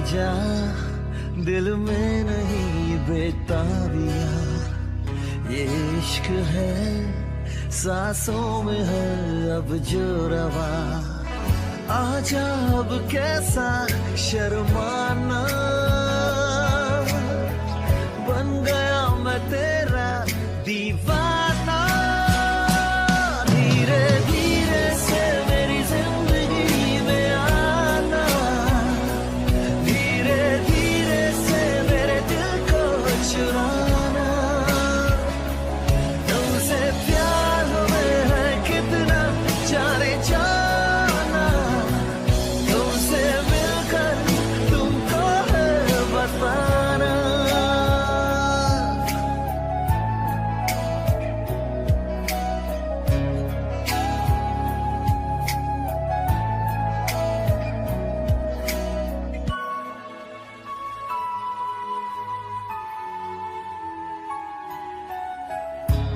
जा दिल में नहीं बेताबिया, ये इश्क है सांसों में है अब जो रवा। आजा अब कैसा शर्माना, बन गया मैं तेरा दीवाना। धीरे धीरे से मेरी जिंदगी में आना, धीरे धीरे से मेरे दिल को चुराना। तुमसे प्यार हमें है कितना जाने जाना, तुमसे मिलकर तुमको है बताना।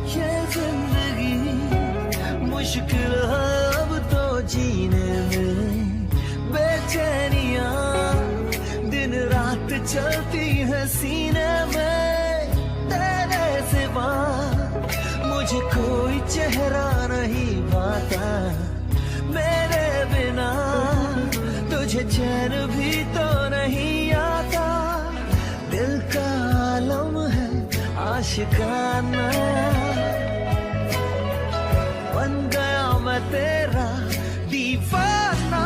ये जिंदगी मुश्किल है अब तो जीने में, बेचैनियां दिन रात चलती है सीने में। तेरे सिवा मुझे कोई चेहरा नहीं भाता, मेरे बिना तुझे चैन भी तो नहीं आता। दिल का आलम है आशिकाना, बन गया मैं तेरा दीवाना।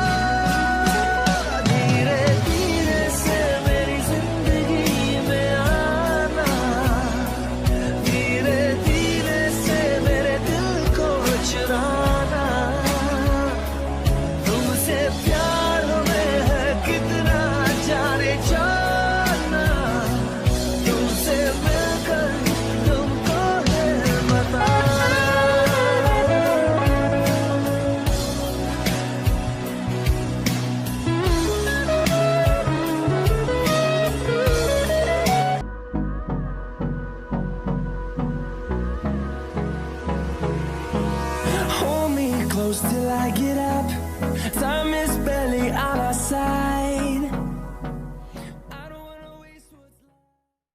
धीरे धीरे से मेरी जिंदगी में आना, धीरे धीरे से मेरे दिल को चुराना। तुमसे प्यार हमें है कितना जाने जाना, तुमसे मिलकर तुमको है बताना। Hold me close till I get up. Time is barely on our side.